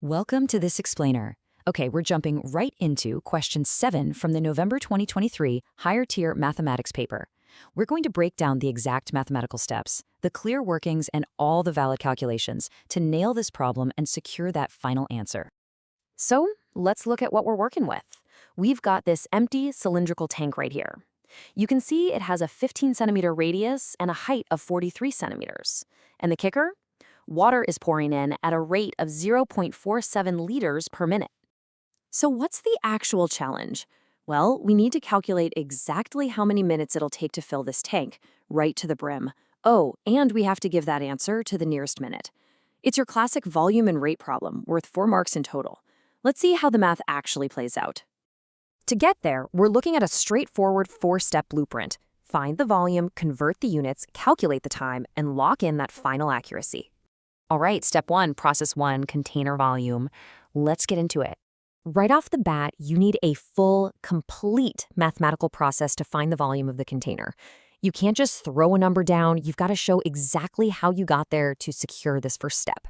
Welcome to this explainer. Okay, we're jumping right into question 7 from the November 2023 higher tier mathematics paper. We're going to break down the exact mathematical steps, the clear workings, and all the valid calculations to nail this problem and secure that final answer. So let's look at what we're working with. We've got this empty cylindrical tank right here. You can see it has a 15 centimeter radius and a height of 43 centimeters. And the kicker? Water is pouring in at a rate of 0.47 liters per minute. So what's the actual challenge? Well, we need to calculate exactly how many minutes it'll take to fill this tank, right to the brim. Oh, and we have to give that answer to the nearest minute. It's your classic volume and rate problem, worth 4 marks in total. Let's see how the math actually plays out. To get there, we're looking at a straightforward 4-step blueprint. Find the volume, convert the units, calculate the time, and lock in that final accuracy. All right, step 1, process 1, container volume. Let's get into it. Right off the bat, you need a full, complete mathematical process to find the volume of the container. You can't just throw a number down. You've got to show exactly how you got there to secure this first step.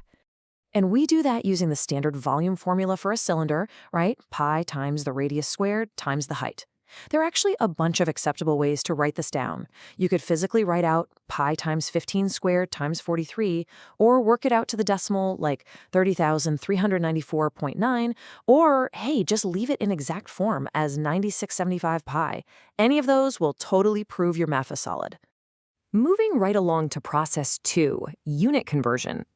And we do that using the standard volume formula for a cylinder, right? Pi times the radius squared times the height. There are actually a bunch of acceptable ways to write this down. You could physically write out pi times 15 squared times 43, or work it out to the decimal like 30,394.9, or hey, just leave it in exact form as 9675 pi. Any of those will totally prove your math is solid. Moving right along to process 2, unit conversion.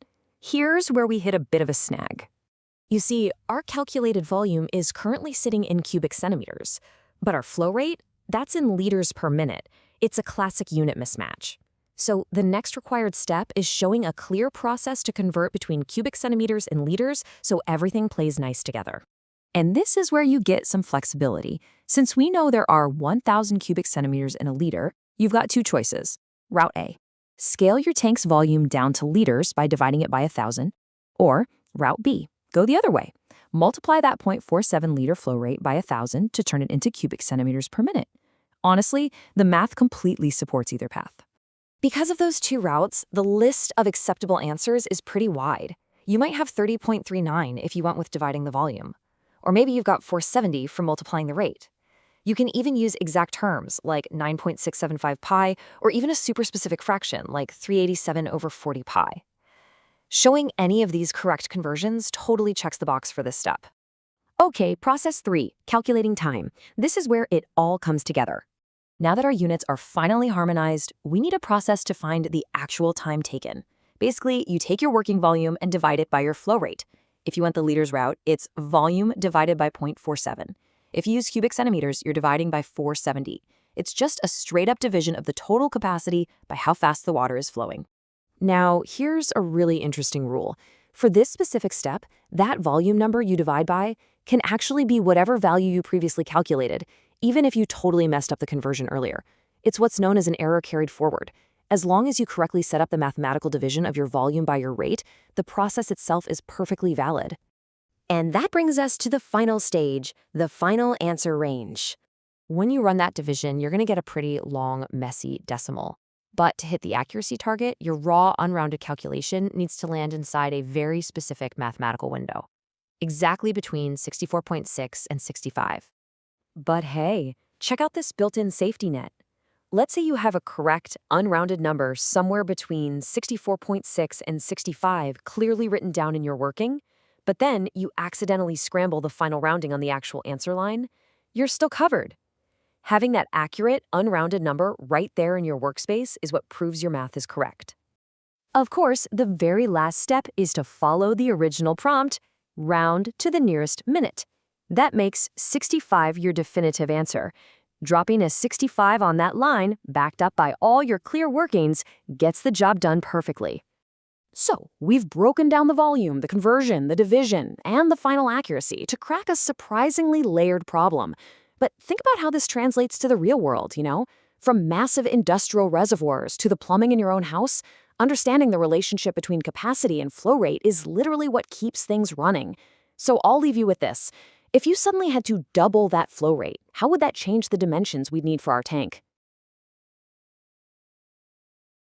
Here's where we hit a bit of a snag. You see, our calculated volume is currently sitting in cubic centimeters. But our flow rate, that's in liters per minute. It's a classic unit mismatch. So the next required step is showing a clear process to convert between cubic centimeters and liters so everything plays nice together. And this is where you get some flexibility. Since we know there are 1,000 cubic centimeters in a liter, you've got 2 choices. Route A, scale your tank's volume down to liters by dividing it by 1,000. Or Route B, go the other way. Multiply that 0.47 liter flow rate by 1,000 to turn it into cubic centimeters per minute. Honestly, the math completely supports either path. Because of those 2 routes, the list of acceptable answers is pretty wide. You might have 30.39 if you went with dividing the volume. Or maybe you've got 470 for multiplying the rate. You can even use exact terms like 9.675 pi, or even a super specific fraction like 387 over 40 pi. Showing any of these correct conversions totally checks the box for this step. Okay, process 3, calculating time. This is where it all comes together. Now that our units are finally harmonized, we need a process to find the actual time taken. Basically, you take your working volume and divide it by your flow rate. If you went the liters route, it's volume divided by 0.47. If you use cubic centimeters, you're dividing by 470. It's just a straight-up division of the total capacity by how fast the water is flowing. Now, here's a really interesting rule. For this specific step, that volume number you divide by can actually be whatever value you previously calculated, even if you totally messed up the conversion earlier. It's what's known as an error carried forward. As long as you correctly set up the mathematical division of your volume by your rate, the process itself is perfectly valid. And that brings us to the final stage, the final answer range. When you run that division, you're going to get a pretty long, messy decimal. But to hit the accuracy target, your raw, unrounded calculation needs to land inside a very specific mathematical window, exactly between 64.6 and 65. But hey, check out this built-in safety net. Let's say you have a correct, unrounded number somewhere between 64.6 and 65 clearly written down in your working, but then you accidentally scramble the final rounding on the actual answer line. You're still covered. Having that accurate, unrounded number right there in your workspace is what proves your math is correct. Of course, the very last step is to follow the original prompt, round to the nearest minute. That makes 65 your definitive answer. Dropping a 65 on that line, backed up by all your clear workings, gets the job done perfectly. So, we've broken down the volume, the conversion, the division, and the final accuracy to crack a surprisingly layered problem. But think about how this translates to the real world, From massive industrial reservoirs to the plumbing in your own house, understanding the relationship between capacity and flow rate is literally what keeps things running. So I'll leave you with this. If you suddenly had to double that flow rate, how would that change the dimensions we'd need for our tank?